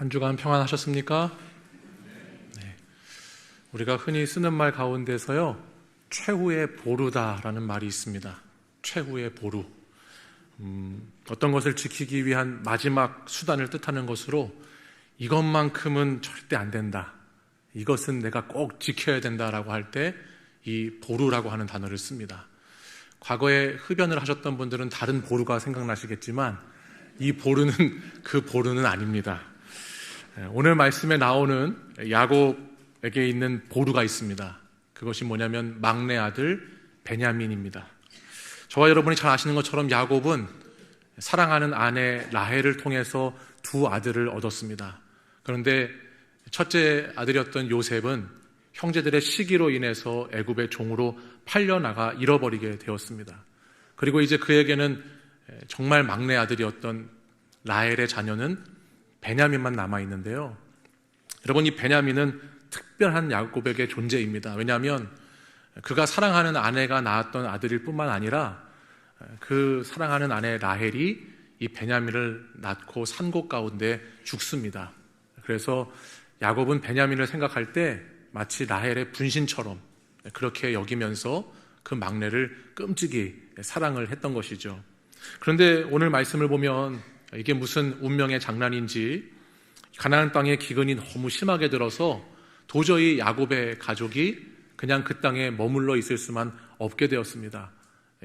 한 주간 평안하셨습니까? 네. 우리가 흔히 쓰는 말 가운데서요, 최후의 보루다라는 말이 있습니다. 최후의 보루. 어떤 것을 지키기 위한 마지막 수단을 뜻하는 것으로 이것만큼은 절대 안 된다, 이것은 내가 꼭 지켜야 된다라고 할 때 이 보루라고 하는 단어를 씁니다. 과거에 흡연을 하셨던 분들은 다른 보루가 생각나시겠지만 이 보루는 그 보루는 아닙니다. 오늘 말씀에 나오는 야곱에게 있는 보루가 있습니다. 그것이 뭐냐면 막내 아들 베냐민입니다. 저와 여러분이 잘 아시는 것처럼 야곱은 사랑하는 아내 라헬을 통해서 두 아들을 얻었습니다. 그런데 첫째 아들이었던 요셉은 형제들의 시기로 인해서 애굽의 종으로 팔려나가 잃어버리게 되었습니다. 그리고 이제 그에게는 정말 막내 아들이었던 라헬의 자녀는 베냐민만 남아있는데요, 여러분, 이 베냐민은 특별한 야곱에게 존재입니다. 왜냐하면 그가 사랑하는 아내가 낳았던 아들일 뿐만 아니라 그 사랑하는 아내 라헬이 이 베냐민을 낳고 산곳 가운데 죽습니다. 그래서 야곱은 베냐민을 생각할 때 마치 라헬의 분신처럼 그렇게 여기면서 그 막내를 끔찍이 사랑을 했던 것이죠. 그런데 오늘 말씀을 보면 이게 무슨 운명의 장난인지 가나안 땅에 기근이 너무 심하게 들어서 도저히 야곱의 가족이 그냥 그 땅에 머물러 있을 수만 없게 되었습니다.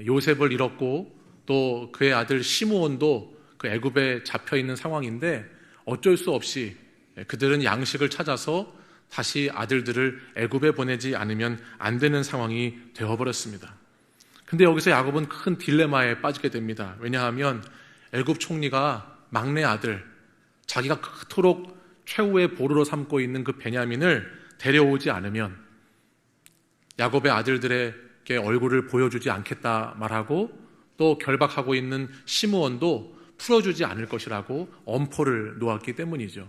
요셉을 잃었고 또 그의 아들 시므온도 그 애굽에 잡혀있는 상황인데 어쩔 수 없이 그들은 양식을 찾아서 다시 아들들을 애굽에 보내지 않으면 안 되는 상황이 되어버렸습니다. 근데 여기서 야곱은 큰 딜레마에 빠지게 됩니다. 왜냐하면 애굽 총리가 막내 아들, 자기가 그토록 최후의 보루로 삼고 있는 그 베냐민을 데려오지 않으면 야곱의 아들들에게 얼굴을 보여주지 않겠다 말하고, 또 결박하고 있는 시므온도 풀어주지 않을 것이라고 엄포를 놓았기 때문이죠.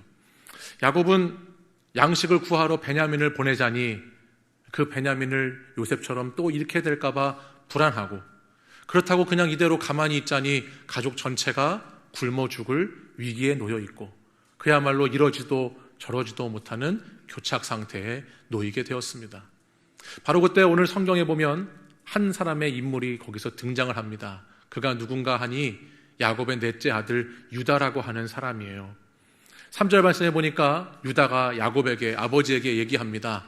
야곱은 양식을 구하러 베냐민을 보내자니 그 베냐민을 요셉처럼 또 잃게 될까봐 불안하고, 그렇다고 그냥 이대로 가만히 있자니 가족 전체가 굶어 죽을 위기에 놓여 있고 그야말로 이러지도 저러지도 못하는 교착 상태에 놓이게 되었습니다. 바로 그때 오늘 성경에 보면 한 사람의 인물이 거기서 등장을 합니다. 그가 누군가 하니 야곱의 넷째 아들 유다라고 하는 사람이에요. 3절 말씀해 보니까 유다가 야곱에게, 아버지에게 얘기합니다.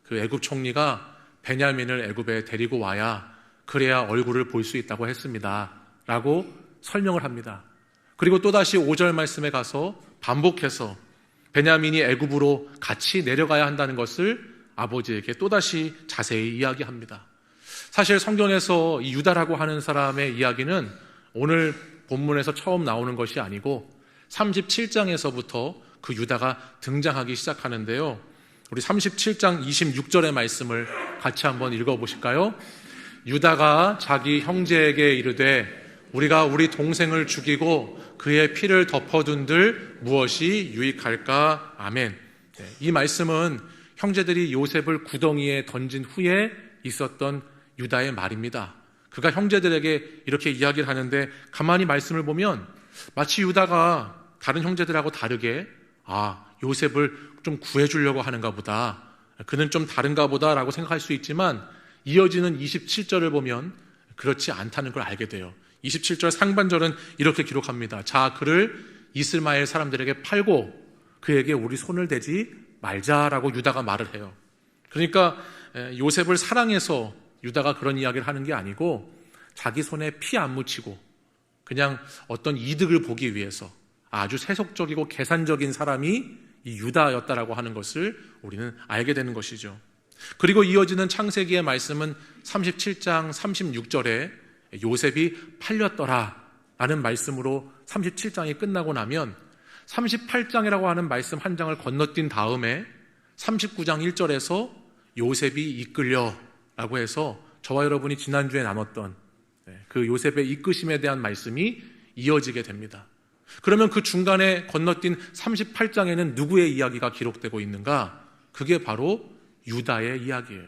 그 애굽 총리가 베냐민을 애굽에 데리고 와야 그래야 얼굴을 볼 수 있다고 했습니다 라고 설명을 합니다. 그리고 또다시 5절 말씀에 가서 반복해서 베냐민이 애굽으로 같이 내려가야 한다는 것을 아버지에게 또다시 자세히 이야기합니다. 사실 성경에서 이 유다라고 하는 사람의 이야기는 오늘 본문에서 처음 나오는 것이 아니고 37장에서부터 그 유다가 등장하기 시작하는데요, 우리 37장 26절의 말씀을 같이 한번 읽어보실까요? 유다가 자기 형제에게 이르되 우리가 우리 동생을 죽이고 그의 피를 덮어둔들 무엇이 유익할까? 아멘. 이 말씀은 형제들이 요셉을 구덩이에 던진 후에 있었던 유다의 말입니다. 그가 형제들에게 이렇게 이야기를 하는데 가만히 말씀을 보면 마치 유다가 다른 형제들하고 다르게 요셉을 좀 구해주려고 하는가 보다, 그는 좀 다른가 보다라고 생각할 수 있지만 이어지는 27절을 보면 그렇지 않다는 걸 알게 돼요. 27절 상반절은 이렇게 기록합니다. 자, 그를 이스마엘 사람들에게 팔고 그에게 우리 손을 대지 말자라고 유다가 말을 해요. 그러니까 요셉을 사랑해서 유다가 그런 이야기를 하는 게 아니고 자기 손에 피 안 묻히고 그냥 어떤 이득을 보기 위해서 아주 세속적이고 계산적인 사람이 이 유다였다라고 하는 것을 우리는 알게 되는 것이죠. 그리고 이어지는 창세기의 말씀은 37장 36절에 요셉이 팔렸더라 라는 말씀으로 37장이 끝나고 나면 38장이라고 하는 말씀 한 장을 건너뛴 다음에 39장 1절에서 요셉이 이끌려 라고 해서 저와 여러분이 지난주에 나눴던 그 요셉의 이끄심에 대한 말씀이 이어지게 됩니다. 그러면 그 중간에 건너뛴 38장에는 누구의 이야기가 기록되고 있는가? 그게 바로 유다의 이야기예요.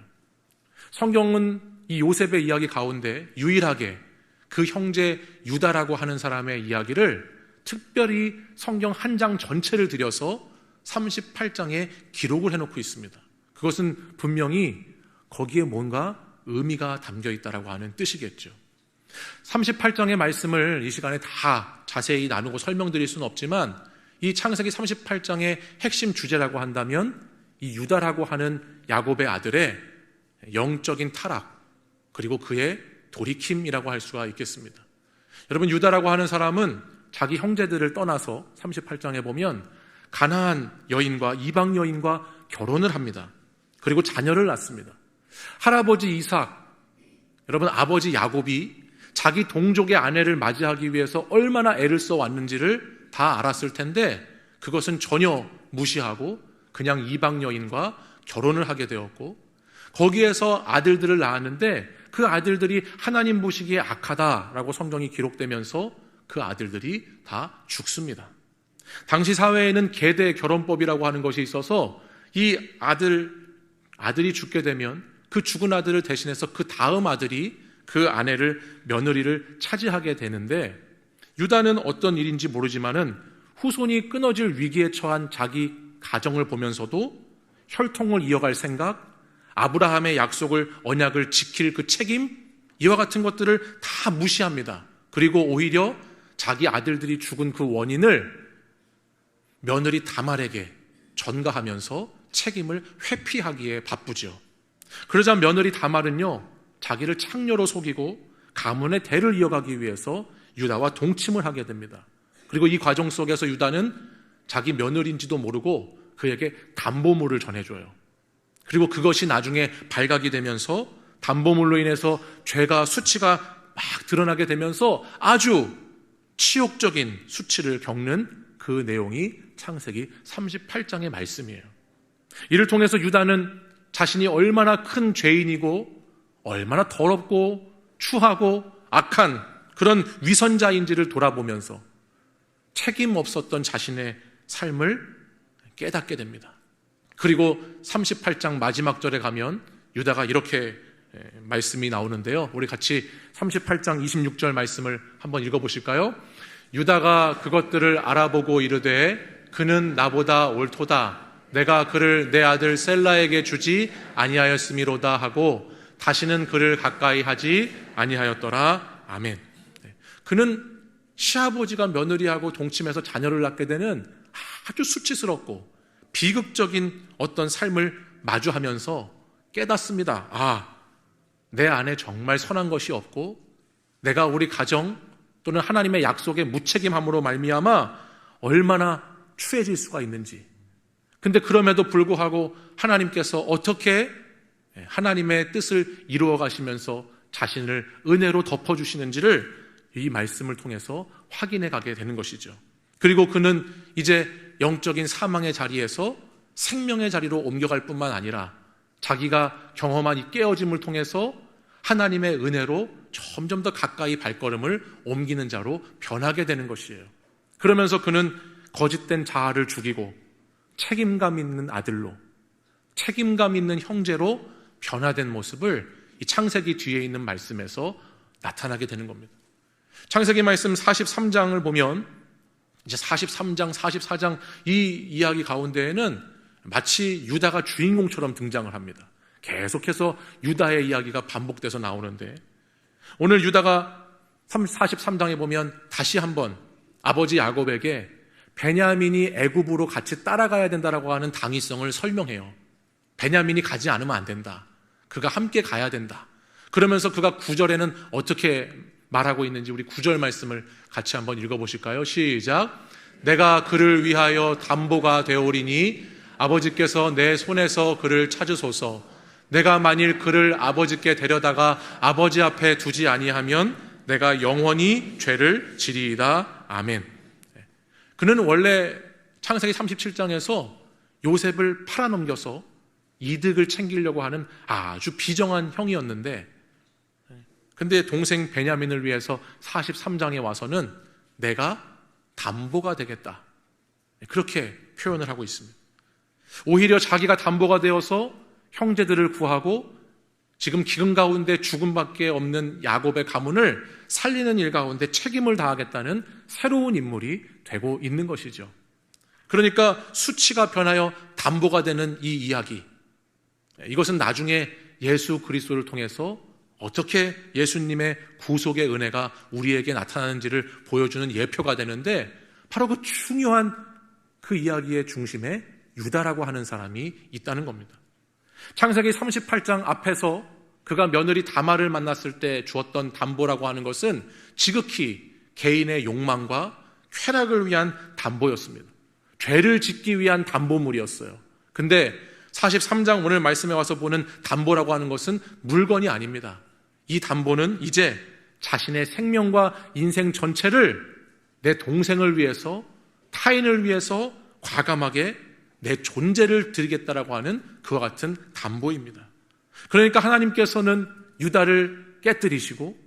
성경은 이 요셉의 이야기 가운데 유일하게 그 형제 유다라고 하는 사람의 이야기를 특별히 성경 한 장 전체를 들여서 38장에 기록을 해놓고 있습니다. 그것은 분명히 거기에 뭔가 의미가 담겨 있다라고 하는 뜻이겠죠. 38장의 말씀을 이 시간에 다 자세히 나누고 설명드릴 수는 없지만 이 창세기 38장의 핵심 주제라고 한다면 이 유다라고 하는 야곱의 아들의 영적인 타락 그리고 그의 돌이킴이라고 할 수가 있겠습니다. 여러분, 유다라고 하는 사람은 자기 형제들을 떠나서 38장에 보면 가나안 여인과 이방 여인과 결혼을 합니다. 그리고 자녀를 낳습니다. 할아버지 이삭, 여러분 아버지 야곱이 자기 동족의 아내를 맞이하기 위해서 얼마나 애를 써왔는지를 다 알았을 텐데 그것은 전혀 무시하고 그냥 이방 여인과 결혼을 하게 되었고 거기에서 아들들을 낳았는데 그 아들들이 하나님 보시기에 악하다라고 성경이 기록되면서 그 아들들이 다 죽습니다. 당시 사회에는 계대 결혼법이라고 하는 것이 있어서 이 아들이 죽게 되면 그 죽은 아들을 대신해서 그 다음 아들이 그 아내를 며느리를 차지하게 되는데 유다는 어떤 일인지 모르지만은 후손이 끊어질 위기에 처한 자기 가정을 보면서도 혈통을 이어갈 생각, 아브라함의 약속을 언약을 지킬 그 책임 이와 같은 것들을 다 무시합니다. 그리고 오히려 자기 아들들이 죽은 그 원인을 며느리 다말에게 전가하면서 책임을 회피하기에 바쁘죠. 그러자 며느리 다말은요 자기를 창녀로 속이고 가문의 대를 이어가기 위해서 유다와 동침을 하게 됩니다. 그리고 이 과정 속에서 유다는 자기 며느리인지도 모르고 그에게 담보물을 전해줘요. 그리고 그것이 나중에 발각이 되면서 담보물로 인해서 죄가 수치가 막 드러나게 되면서 아주 치욕적인 수치를 겪는 그 내용이 창세기 38장의 말씀이에요. 이를 통해서 유다는 자신이 얼마나 큰 죄인이고 얼마나 더럽고 추하고 악한 그런 위선자인지를 돌아보면서 책임 없었던 자신의 삶을 깨닫게 됩니다. 그리고 38장 마지막 절에 가면 유다가 이렇게 말씀이 나오는데요. 우리 같이 38장 26절 말씀을 한번 읽어보실까요? 유다가 그것들을 알아보고 이르되 그는 나보다 옳도다. 내가 그를 내 아들 셀라에게 주지 아니하였음이로다 하고 다시는 그를 가까이 하지 아니하였더라. 아멘. 그는 시아버지가 며느리하고 동침해서 자녀를 낳게 되는 아주 수치스럽고 비극적인 어떤 삶을 마주하면서 깨닫습니다. 아, 내 안에 정말 선한 것이 없고 내가 우리 가정 또는 하나님의 약속에 무책임함으로 말미암아 얼마나 추해질 수가 있는지. 근데 그럼에도 불구하고 하나님께서 어떻게 하나님의 뜻을 이루어 가시면서 자신을 은혜로 덮어주시는지를 이 말씀을 통해서 확인해 가게 되는 것이죠. 그리고 그는 이제 영적인 사망의 자리에서 생명의 자리로 옮겨갈 뿐만 아니라 자기가 경험한 이 깨어짐을 통해서 하나님의 은혜로 점점 더 가까이 발걸음을 옮기는 자로 변하게 되는 것이에요. 그러면서 그는 거짓된 자아를 죽이고 책임감 있는 아들로, 책임감 있는 형제로 변화된 모습을 이 창세기 뒤에 있는 말씀에서 나타나게 되는 겁니다. 창세기 말씀 43장을 보면 이제 43장, 44장 이 이야기 가운데에는 마치 유다가 주인공처럼 등장을 합니다. 계속해서 유다의 이야기가 반복돼서 나오는데 오늘 유다가 43장에 보면 다시 한번 아버지 야곱에게 베냐민이 애굽으로 같이 따라가야 된다라고 하는 당위성을 설명해요. 베냐민이 가지 않으면 안 된다. 그가 함께 가야 된다. 그러면서 그가 9절에는 어떻게 말하고 있는지 우리 9절 말씀을 같이 한번 읽어보실까요? 시작. 내가 그를 위하여 담보가 되오리니 아버지께서 내 손에서 그를 찾으소서. 내가 만일 그를 아버지께 데려다가 아버지 앞에 두지 아니하면 내가 영원히 죄를 지리이다. 아멘. 그는 원래 창세기 37장에서 요셉을 팔아넘겨서 이득을 챙기려고 하는 아주 비정한 형이었는데 근데 동생 베냐민을 위해서 43장에 와서는 내가 담보가 되겠다. 그렇게 표현을 하고 있습니다. 오히려 자기가 담보가 되어서 형제들을 구하고 지금 기근 가운데 죽음밖에 없는 야곱의 가문을 살리는 일 가운데 책임을 다하겠다는 새로운 인물이 되고 있는 것이죠. 그러니까 수치가 변하여 담보가 되는 이 이야기, 이것은 나중에 예수 그리스도를 통해서 어떻게 예수님의 구속의 은혜가 우리에게 나타나는지를 보여주는 예표가 되는데, 바로 그 중요한 그 이야기의 중심에 유다라고 하는 사람이 있다는 겁니다. 창세기 38장 앞에서 그가 며느리 다말을 만났을 때 주었던 담보라고 하는 것은 지극히 개인의 욕망과 쾌락을 위한 담보였습니다. 죄를 짓기 위한 담보물이었어요. 근데 43장 오늘 말씀에 와서 보는 담보라고 하는 것은 물건이 아닙니다. 이 담보는 이제 자신의 생명과 인생 전체를 내 동생을 위해서, 타인을 위해서 과감하게 내 존재를 드리겠다라고 하는 그와 같은 담보입니다. 그러니까 하나님께서는 유다를 깨뜨리시고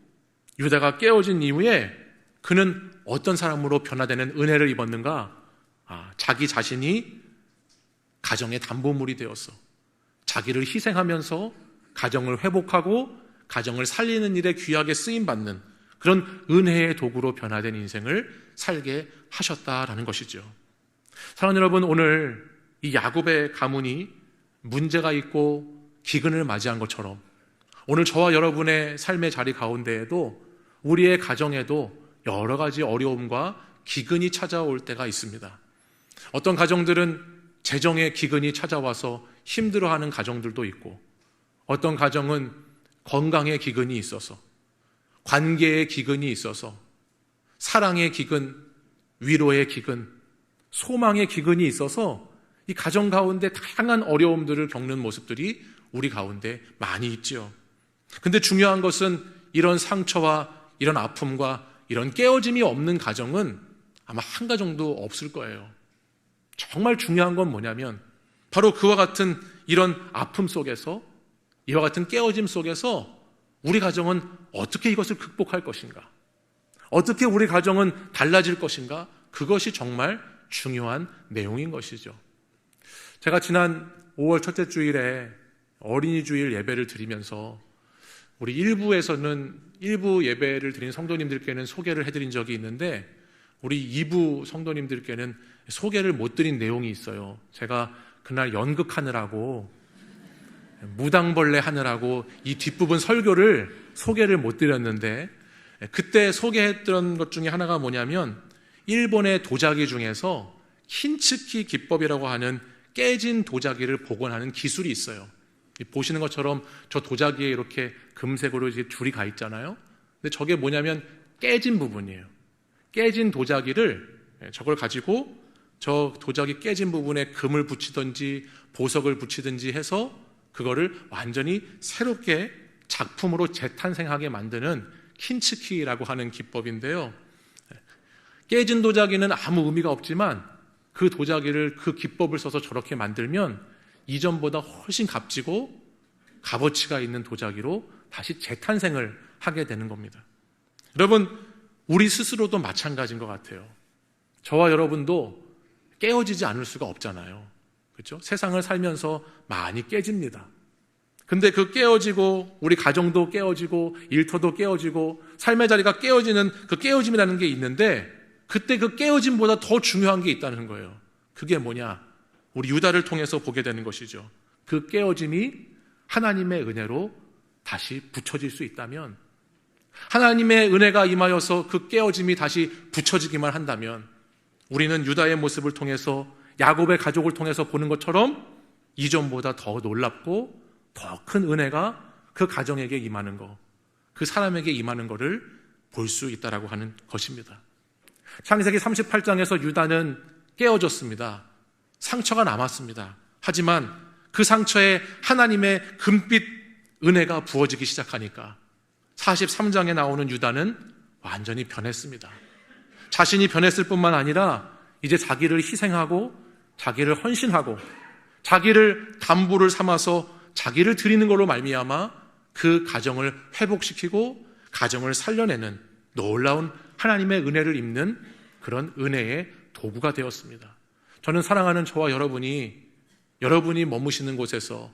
유다가 깨어진 이후에 그는 어떤 사람으로 변화되는 은혜를 입었는가? 자기 자신이 가정의 담보물이 되어서 자기를 희생하면서 가정을 회복하고 가정을 살리는 일에 귀하게 쓰임받는 그런 은혜의 도구로 변화된 인생을 살게 하셨다라는 것이죠. 사랑하는 여러분, 오늘 이 야곱의 가문이 문제가 있고 기근을 맞이한 것처럼 오늘 저와 여러분의 삶의 자리 가운데에도 우리의 가정에도 여러 가지 어려움과 기근이 찾아올 때가 있습니다. 어떤 가정들은 재정의 기근이 찾아와서 힘들어하는 가정들도 있고, 어떤 가정은 건강의 기근이 있어서, 관계의 기근이 있어서, 사랑의 기근, 위로의 기근, 소망의 기근이 있어서 이 가정 가운데 다양한 어려움들을 겪는 모습들이 우리 가운데 많이 있죠. 근데 중요한 것은 이런 상처와 이런 아픔과 이런 깨어짐이 없는 가정은 아마 한 가정도 없을 거예요. 정말 중요한 건 뭐냐면 바로 그와 같은 이런 아픔 속에서, 이와 같은 깨어짐 속에서 우리 가정은 어떻게 이것을 극복할 것인가, 어떻게 우리 가정은 달라질 것인가, 그것이 정말 중요한 내용인 것이죠. 제가 지난 5월 첫째 주일에 어린이 주일 예배를 드리면서 우리 일부 예배를 드린 성도님들께는 소개를 해드린 적이 있는데, 우리 2부 성도님들께는 소개를 못 드린 내용이 있어요. 제가 그날 연극하느라고, 무당벌레 하느라고 이 뒷부분 설교를 소개를 못 드렸는데, 그때 소개했던 것 중에 하나가 뭐냐면 일본의 도자기 중에서 킨츠키 기법이라고 하는 깨진 도자기를 복원하는 기술이 있어요. 보시는 것처럼 저 도자기에 이렇게 금색으로 이제 줄이 가 있잖아요. 근데 저게 뭐냐면 깨진 부분이에요. 깨진 도자기를, 저걸 가지고 저 도자기 깨진 부분에 금을 붙이든지 보석을 붙이든지 해서 그거를 완전히 새롭게 작품으로 재탄생하게 만드는 킨츠키라고 하는 기법인데요. 깨진 도자기는 아무 의미가 없지만 그 도자기를, 그 기법을 써서 저렇게 만들면 이전보다 훨씬 값지고 값어치가 있는 도자기로 다시 재탄생을 하게 되는 겁니다. 여러분, 우리 스스로도 마찬가지인 것 같아요. 저와 여러분도 깨어지지 않을 수가 없잖아요. 그렇죠? 세상을 살면서 많이 깨집니다. 근데 그 깨어지고, 우리 가정도 깨어지고, 일터도 깨어지고, 삶의 자리가 깨어지는 그 깨어짐이라는 게 있는데, 그때 그 깨어짐보다 더 중요한 게 있다는 거예요. 그게 뭐냐? 우리 유다를 통해서 보게 되는 것이죠. 그 깨어짐이 하나님의 은혜로 다시 붙여질 수 있다면, 하나님의 은혜가 임하여서 그 깨어짐이 다시 붙여지기만 한다면, 우리는 유다의 모습을 통해서, 야곱의 가족을 통해서 보는 것처럼 이전보다 더 놀랍고 더 큰 은혜가 그 가정에게 임하는 것, 그 사람에게 임하는 것을 볼 수 있다라고 하는 것입니다. 창세기 38장에서 유다는 깨어졌습니다. 상처가 남았습니다. 하지만 그 상처에 하나님의 금빛 은혜가 부어지기 시작하니까 43장에 나오는 유다는 완전히 변했습니다. 자신이 변했을 뿐만 아니라 이제 자기를 희생하고 자기를 헌신하고 자기를 담보를 삼아서 자기를 드리는 걸로 말미암아 그 가정을 회복시키고 가정을 살려내는 놀라운 하나님의 은혜를 입는 그런 은혜의 도구가 되었습니다. 저는 사랑하는 저와 여러분이 머무시는 곳에서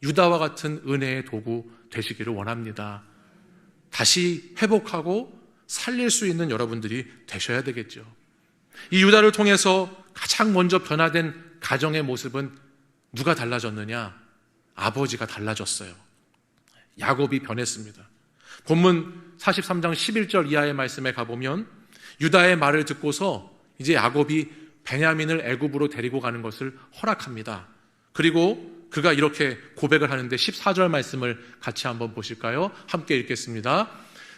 유다와 같은 은혜의 도구 되시기를 원합니다. 다시 회복하고 살릴 수 있는 여러분들이 되셔야 되겠죠. 이 유다를 통해서 가장 먼저 변화된 가정의 모습은 누가 달라졌느냐? 아버지가 달라졌어요. 야곱이 변했습니다. 본문 43장 11절 이하의 말씀에 가보면 유다의 말을 듣고서 이제 야곱이 베냐민을 애굽으로 데리고 가는 것을 허락합니다. 그리고 그가 이렇게 고백을 하는데 14절 말씀을 같이 한번 보실까요? 함께 읽겠습니다.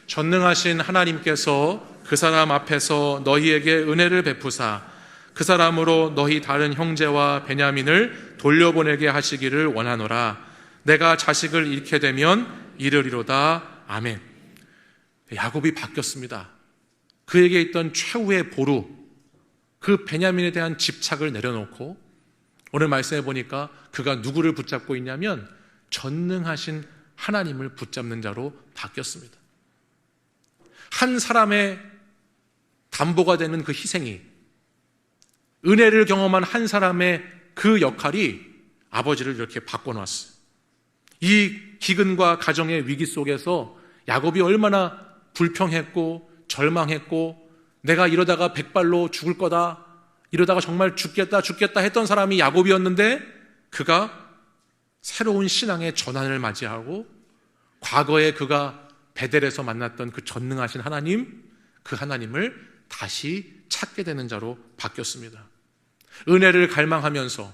전능하신 하나님께서 그 사람 앞에서 너희에게 은혜를 베푸사 그 사람으로 너희 다른 형제와 베냐민을 돌려보내게 하시기를 원하노라. 내가 자식을 잃게 되면 이르리로다. 아멘. 야곱이 바뀌었습니다. 그에게 있던 최후의 보루, 그 베냐민에 대한 집착을 내려놓고 오늘 말씀해 보니까 그가 누구를 붙잡고 있냐면 전능하신 하나님을 붙잡는 자로 바뀌었습니다. 한 사람의 담보가 되는 그 희생이, 은혜를 경험한 한 사람의 그 역할이 아버지를 이렇게 바꿔놨어요. 이 기근과 가정의 위기 속에서 야곱이 얼마나 불평했고 절망했고 내가 이러다가 백발로 죽을 거다, 이러다가 정말 죽겠다 했던 사람이 야곱이었는데 그가 새로운 신앙의 전환을 맞이하고 과거에 그가 베델에서 만났던 그 전능하신 하나님, 그 하나님을 다시 찾게 되는 자로 바뀌었습니다. 은혜를 갈망하면서,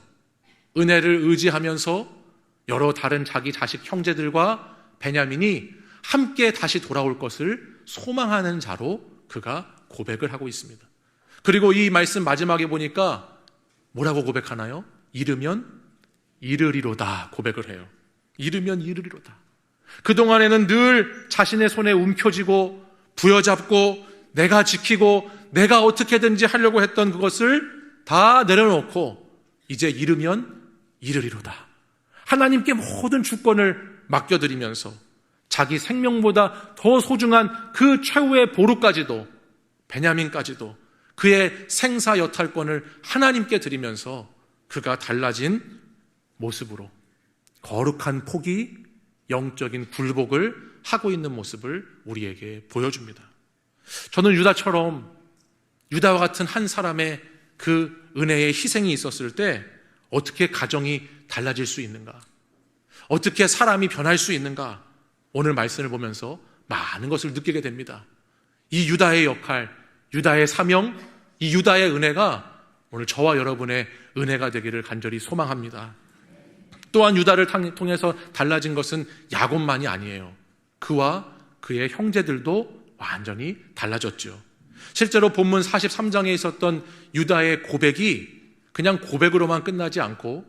은혜를 의지하면서 여러 다른 자기 자식 형제들과 베냐민이 함께 다시 돌아올 것을 소망하는 자로 그가 고백을 하고 있습니다. 그리고 이 말씀 마지막에 보니까 뭐라고 고백하나요? 이르면 이르리로다 고백을 해요. 이르면 이르리로다. 그동안에는 늘 자신의 손에 움켜쥐고 부여잡고 내가 지키고 내가 어떻게든지 하려고 했던 그것을 다 내려놓고 이제 이르면 이르리로다. 하나님께 모든 주권을 맡겨드리면서 자기 생명보다 더 소중한 그 최후의 보루까지도, 베냐민까지도 그의 생사 여탈권을 하나님께 드리면서 그가 달라진 모습으로 거룩한 포기, 영적인 굴복을 하고 있는 모습을 우리에게 보여줍니다. 저는 유다와 같은 한 사람의 그 은혜의 희생이 있었을 때 어떻게 가정이 달라질 수 있는가, 어떻게 사람이 변할 수 있는가, 오늘 말씀을 보면서 많은 것을 느끼게 됩니다. 이 유다의 역할, 유다의 사명, 이 유다의 은혜가 오늘 저와 여러분의 은혜가 되기를 간절히 소망합니다. 또한 유다를 통해서 달라진 것은 야곱만이 아니에요. 그와 그의 형제들도 완전히 달라졌죠. 실제로 본문 43장에 있었던 유다의 고백이 그냥 고백으로만 끝나지 않고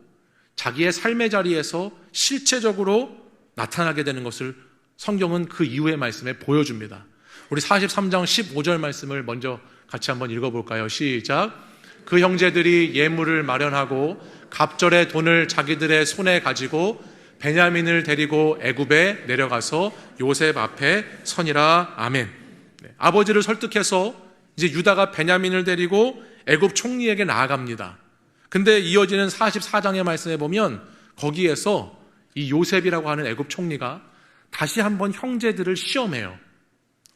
자기의 삶의 자리에서 실체적으로 나타나게 되는 것을 성경은 그 이후의 말씀에 보여줍니다. 우리 43장 15절 말씀을 먼저 같이 한번 읽어볼까요? 시작. 그 형제들이 예물을 마련하고 갑절의 돈을 자기들의 손에 가지고 베냐민을 데리고 애굽에 내려가서 요셉 앞에 서니라. 아멘. 아버지를 설득해서 이제 유다가 베냐민을 데리고 애굽 총리에게 나아갑니다. 근데 이어지는 44장의 말씀에 보면 거기에서 이 요셉이라고 하는 애굽 총리가 다시 한번 형제들을 시험해요.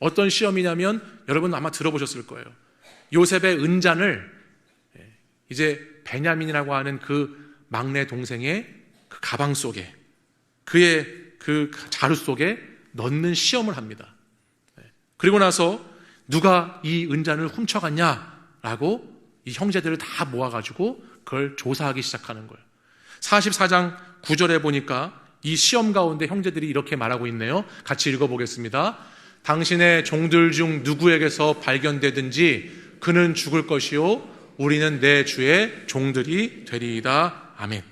어떤 시험이냐면 여러분 아마 들어보셨을 거예요. 요셉의 은잔을 이제 베냐민이라고 하는 그 막내 동생의 그 가방 속에, 그의 그 자루 속에 넣는 시험을 합니다. 그리고 나서 누가 이 은잔을 훔쳐갔냐라고 이 형제들을 다 모아가지고 그걸 조사하기 시작하는 거예요. 44장 9절에 보니까 이 시험 가운데 형제들이 이렇게 말하고 있네요. 같이 읽어보겠습니다. 당신의 종들 중 누구에게서 발견되든지 그는 죽을 것이요 우리는 내 주의 종들이 되리이다. 아멘.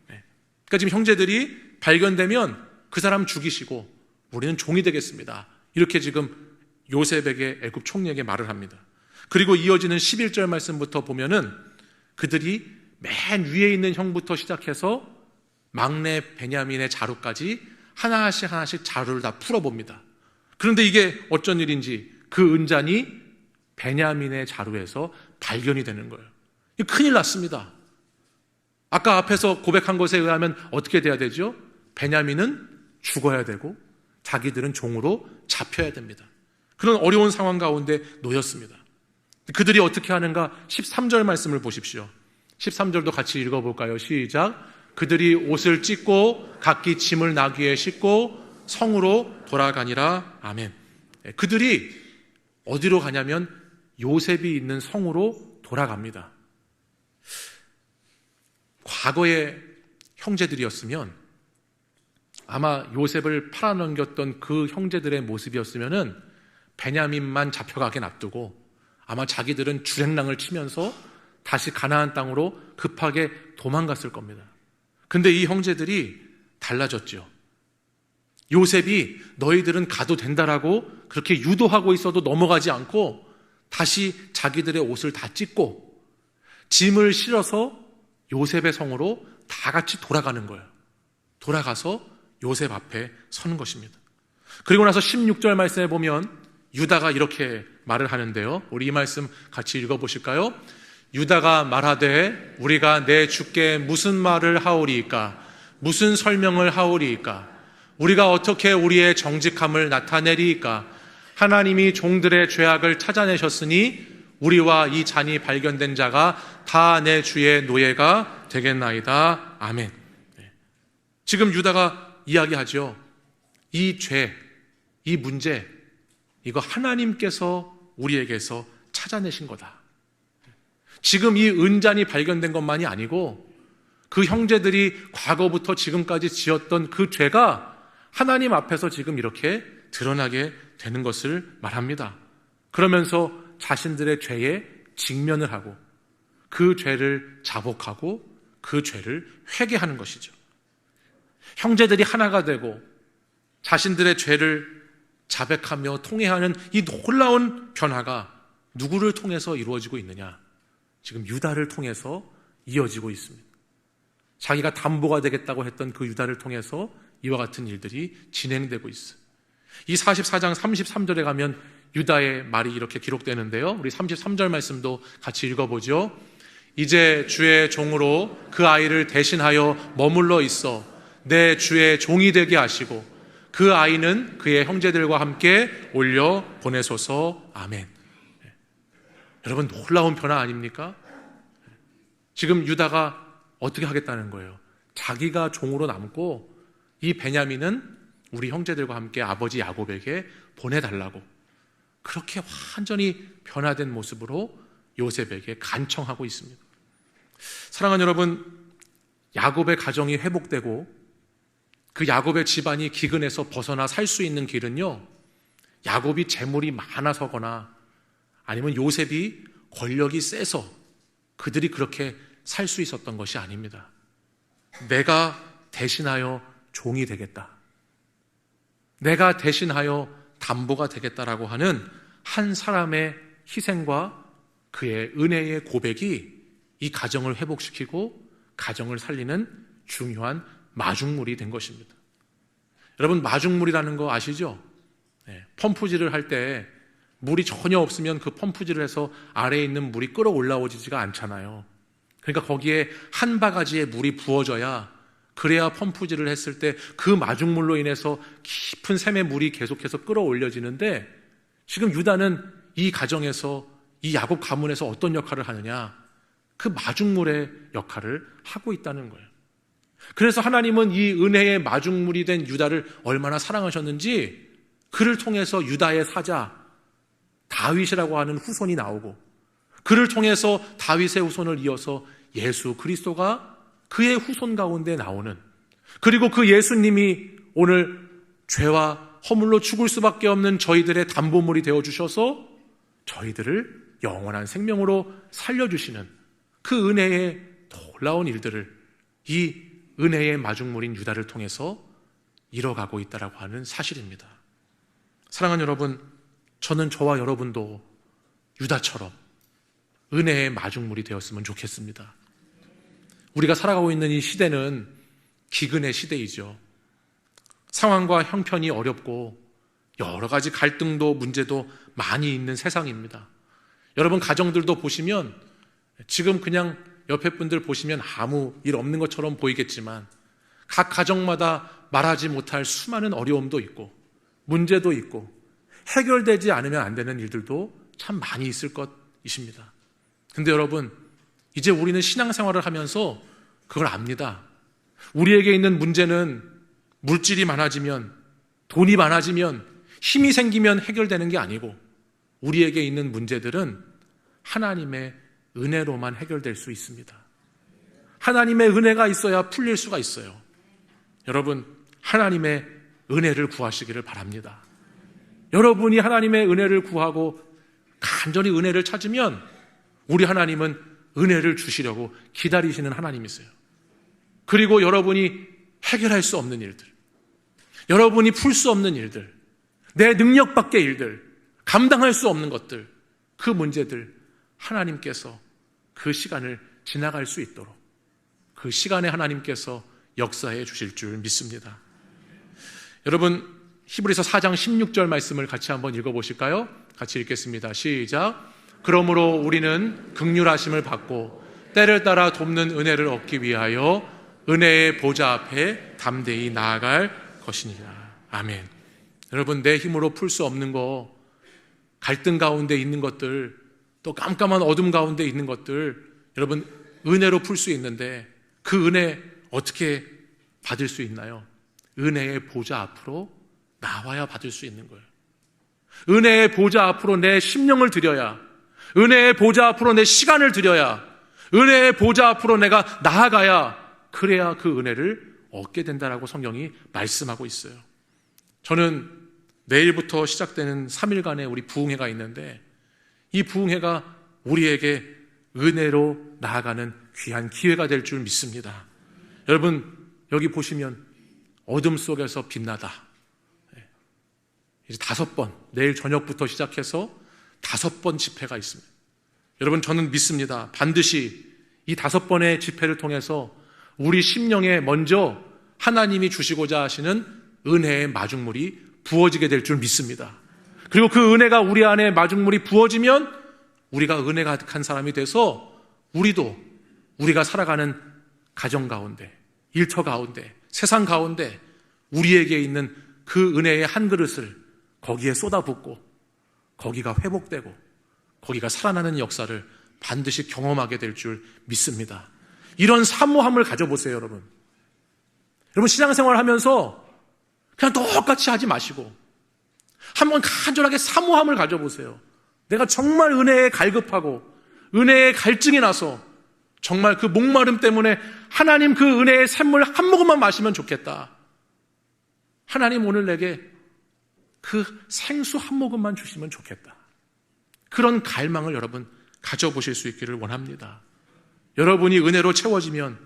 그러니까 지금 형제들이 발견되면 그 사람 죽이시고 우리는 종이 되겠습니다. 이렇게 지금 요셉에게 애굽 총리에게 말을 합니다. 그리고 이어지는 11절 말씀부터 보면은 그들이 맨 위에 있는 형부터 시작해서 막내 베냐민의 자루까지 하나씩 자루를 다 풀어봅니다. 그런데 이게 어쩐 일인지 그 은잔이 베냐민의 자루에서 발견이 되는 거예요. 큰일 났습니다. 아까 앞에서 고백한 것에 의하면 어떻게 돼야 되죠? 베냐민은 죽어야 되고 자기들은 종으로 잡혀야 됩니다. 그런 어려운 상황 가운데 놓였습니다. 그들이 어떻게 하는가? 13절 말씀을 보십시오. 13절도 같이 읽어볼까요? 시작. 그들이 옷을 찢고 각기 짐을 나귀에 싣고 성으로 돌아가니라. 아멘. 그들이 어디로 가냐면 요셉이 있는 성으로 돌아갑니다. 과거의 형제들이었으면 아마 요셉을 팔아넘겼던 그 형제들의 모습이었으면은 베냐민만 잡혀가게 놔두고 아마 자기들은 주랭랑을 치면서 다시 가나안 땅으로 급하게 도망갔을 겁니다. 근데 이 형제들이 달라졌죠. 요셉이 너희들은 가도 된다라고 그렇게 유도하고 있어도 넘어가지 않고 다시 자기들의 옷을 다 찢고 짐을 실어서 요셉의 성으로 다 같이 돌아가는 거예요. 돌아가서 요셉 앞에 서는 것입니다. 그리고 나서 16절 말씀에 보면 유다가 이렇게 말을 하는데요. 우리 이 말씀 같이 읽어보실까요? 유다가 말하되 우리가 내 주께 무슨 말을 하오리이까? 무슨 설명을 하오리이까? 우리가 어떻게 우리의 정직함을 나타내리이까? 하나님이 종들의 죄악을 찾아내셨으니 우리와 이 잔이 발견된 자가 다 내 주의 노예가 되겠나이다. 아멘. 지금 유다가 이야기하죠. 이 죄, 이 문제, 이거 하나님께서 우리에게서 찾아내신 거다. 지금 이 은잔이 발견된 것만이 아니고 그 형제들이 과거부터 지금까지 지었던 그 죄가 하나님 앞에서 지금 이렇게 드러나게 되는 것을 말합니다. 그러면서 자신들의 죄에 직면을 하고 그 죄를 자복하고 그 죄를 회개하는 것이죠. 형제들이 하나가 되고 자신들의 죄를 자백하며 통회하는 이 놀라운 변화가 누구를 통해서 이루어지고 있느냐? 지금 유다를 통해서 이어지고 있습니다. 자기가 담보가 되겠다고 했던 그 유다를 통해서 이와 같은 일들이 진행되고 있어요. 이 44장 33절에 가면 유다의 말이 이렇게 기록되는데요. 우리 33절 말씀도 같이 읽어보죠. 이제 주의 종으로 그 아이를 대신하여 머물러 있어 내 주의 종이 되게 하시고 그 아이는 그의 형제들과 함께 올려 보내소서. 아멘. 여러분, 놀라운 변화 아닙니까? 지금 유다가 어떻게 하겠다는 거예요? 자기가 종으로 남고 이 베냐민은 우리 형제들과 함께 아버지 야곱에게 보내달라고 그렇게 완전히 변화된 모습으로 요셉에게 간청하고 있습니다. 사랑하는 여러분, 야곱의 가정이 회복되고 그 야곱의 집안이 기근에서 벗어나 살 수 있는 길은요, 야곱이 재물이 많아서거나 아니면 요셉이 권력이 세서 그들이 그렇게 살 수 있었던 것이 아닙니다. 내가 대신하여 종이 되겠다, 내가 대신하여 담보가 되겠다라고 하는 한 사람의 희생과 그의 은혜의 고백이 이 가정을 회복시키고 가정을 살리는 중요한 마중물이 된 것입니다. 여러분, 마중물이라는 거 아시죠? 펌프질을 할 때 물이 전혀 없으면 그 펌프질을 해서 아래에 있는 물이 끌어올라오지가 않잖아요. 그러니까 거기에 한 바가지의 물이 부어져야, 그래야 펌프질을 했을 때 그 마중물로 인해서 깊은 샘의 물이 계속해서 끌어올려지는데, 지금 유다는 이 가정에서, 이 야곱 가문에서 어떤 역할을 하느냐? 그 마중물의 역할을 하고 있다는 거예요. 그래서 하나님은 이 은혜의 마중물이 된 유다를 얼마나 사랑하셨는지, 그를 통해서 유다의 사자 다윗이라고 하는 후손이 나오고, 그를 통해서 다윗의 후손을 이어서 예수 그리스도가 그의 후손 가운데 나오는, 그리고 그 예수님이 오늘 죄와 허물로 죽을 수밖에 없는 저희들의 담보물이 되어주셔서 저희들을 영원한 생명으로 살려주시는 그 은혜의 놀라운 일들을 이 은혜의 마중물인 유다를 통해서 이뤄가고 있다고 하는 사실입니다. 사랑하는 여러분, 저는 저와 여러분도 유다처럼 은혜의 마중물이 되었으면 좋겠습니다. 우리가 살아가고 있는 이 시대는 기근의 시대이죠. 상황과 형편이 어렵고 여러 가지 갈등도 문제도 많이 있는 세상입니다. 여러분, 가정들도 보시면 지금 그냥 옆에 분들 보시면 아무 일 없는 것처럼 보이겠지만 각 가정마다 말하지 못할 수많은 어려움도 있고 문제도 있고 해결되지 않으면 안 되는 일들도 참 많이 있을 것 역사이십니다. 근데 여러분, 이제 우리는 신앙생활을 하면서 그걸 압니다. 우리에게 있는 문제는 물질이 많아지면, 돈이 많아지면, 힘이 생기면 해결되는 게 아니고, 우리에게 있는 문제들은 하나님의 은혜로만 해결될 수 있습니다. 하나님의 은혜가 있어야 풀릴 수가 있어요. 여러분, 하나님의 은혜를 구하시기를 바랍니다. 여러분이 하나님의 은혜를 구하고 간절히 은혜를 찾으면 우리 하나님은 은혜를 주시려고 기다리시는 하나님이세요. 그리고 여러분이 해결할 수 없는 일들, 여러분이 풀 수 없는 일들, 내 능력 밖의 일들, 감당할 수 없는 것들, 그 문제들 하나님께서 그 시간을 지나갈 수 있도록 그 시간에 하나님께서 역사해 주실 줄 믿습니다. 여러분, 히브리서 4장 16절 말씀을 같이 한번 읽어보실까요? 같이 읽겠습니다. 시작. 그러므로 우리는 긍휼하심을 받고 때를 따라 돕는 은혜를 얻기 위하여 은혜의 보좌 앞에 담대히 나아갈 것이니라. 아멘. 여러분, 내 힘으로 풀 수 없는 거, 갈등 가운데 있는 것들, 또 깜깜한 어둠 가운데 있는 것들, 여러분 은혜로 풀 수 있는데 그 은혜 어떻게 받을 수 있나요? 은혜의 보좌 앞으로 나와야 받을 수 있는 거예요. 은혜의 보좌 앞으로 내 심령을 드려야, 은혜의 보좌 앞으로 내 시간을 드려야, 은혜의 보좌 앞으로 내가 나아가야, 그래야 그 은혜를 얻게 된다라고 성경이 말씀하고 있어요. 저는 내일부터 시작되는 3일간의 우리 부흥회가 있는데 이 부흥회가 우리에게 은혜로 나아가는 귀한 기회가 될 줄 믿습니다. 여러분, 여기 보시면 어둠 속에서 빛나다. 이제 5번, 내일 저녁부터 시작해서 5번 집회가 있습니다. 여러분, 저는 믿습니다. 반드시 이 5번의 집회를 통해서 우리 심령에 먼저 하나님이 주시고자 하시는 은혜의 마중물이 부어지게 될 줄 믿습니다. 그리고 그 은혜가 우리 안에 마중물이 부어지면 우리가 은혜 가득한 사람이 돼서 우리가 살아가는 가정 가운데, 일터 가운데, 세상 가운데 우리에게 있는 그 은혜의 한 그릇을 거기에 쏟아붓고 거기가 회복되고 거기가 살아나는 역사를 반드시 경험하게 될 줄 믿습니다. 이런 사모함을 가져보세요, 여러분. 여러분, 신앙생활 하면서 그냥 똑같이 하지 마시고 한번 간절하게 사모함을 가져보세요. 내가 정말 은혜에 갈급하고 은혜의 갈증이 나서 정말 그 목마름 때문에 하나님 그 은혜의 샘물 한 모금만 마시면 좋겠다. 하나님 오늘 내게 그 생수 한 모금만 주시면 좋겠다. 그런 갈망을 여러분 가져보실 수 있기를 원합니다. 여러분이 은혜로 채워지면,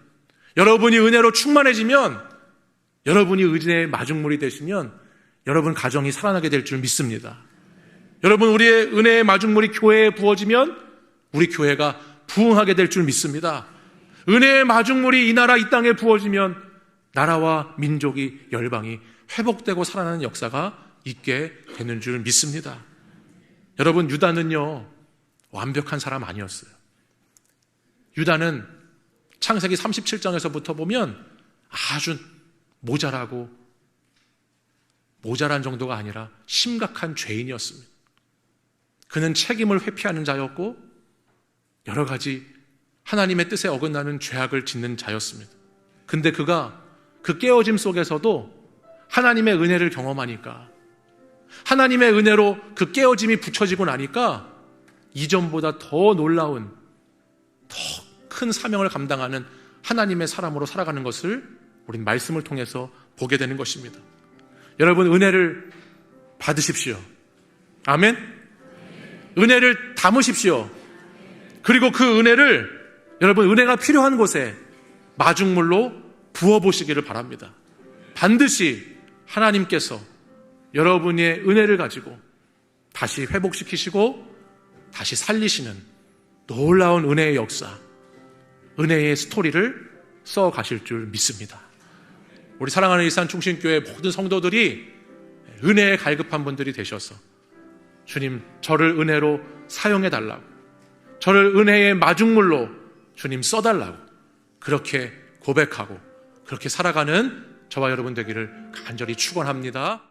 여러분이 은혜로 충만해지면, 여러분이 은혜의 마중물이 되시면 여러분 가정이 살아나게 될 줄 믿습니다. 여러분, 우리의 은혜의 마중물이 교회에 부어지면 우리 교회가 부흥하게 될 줄 믿습니다. 은혜의 마중물이 이 나라 이 땅에 부어지면 나라와 민족이, 열방이 회복되고 살아나는 역사가 있게 되는 줄 믿습니다. 여러분, 유다는요 완벽한 사람 아니었어요. 유다는 창세기 37장에서부터 보면 아주 모자란 정도가 아니라 심각한 죄인이었습니다. 그는 책임을 회피하는 자였고 여러 가지 하나님의 뜻에 어긋나는 죄악을 짓는 자였습니다. 근데 그가 그 깨어짐 속에서도 하나님의 은혜를 경험하니까, 하나님의 은혜로 그 깨어짐이 붙여지고 나니까 이전보다 더 놀라운, 더 큰 사명을 감당하는 하나님의 사람으로 살아가는 것을 우린 말씀을 통해서 보게 되는 것입니다. 여러분, 은혜를 받으십시오. 아멘? 은혜를 담으십시오. 그리고 그 은혜를 여러분, 은혜가 필요한 곳에 마중물로 부어보시기를 바랍니다. 반드시 하나님께서 여러분의 은혜를 가지고 다시 회복시키시고 다시 살리시는 놀라운 은혜의 역사, 은혜의 스토리를 써가실 줄 믿습니다. 우리 사랑하는 일산중심교회 모든 성도들이 은혜에 갈급한 분들이 되셔서 주님, 저를 은혜로 사용해달라고, 저를 은혜의 마중물로 주님 써달라고 그렇게 고백하고 그렇게 살아가는 저와 여러분 되기를 간절히 축원합니다.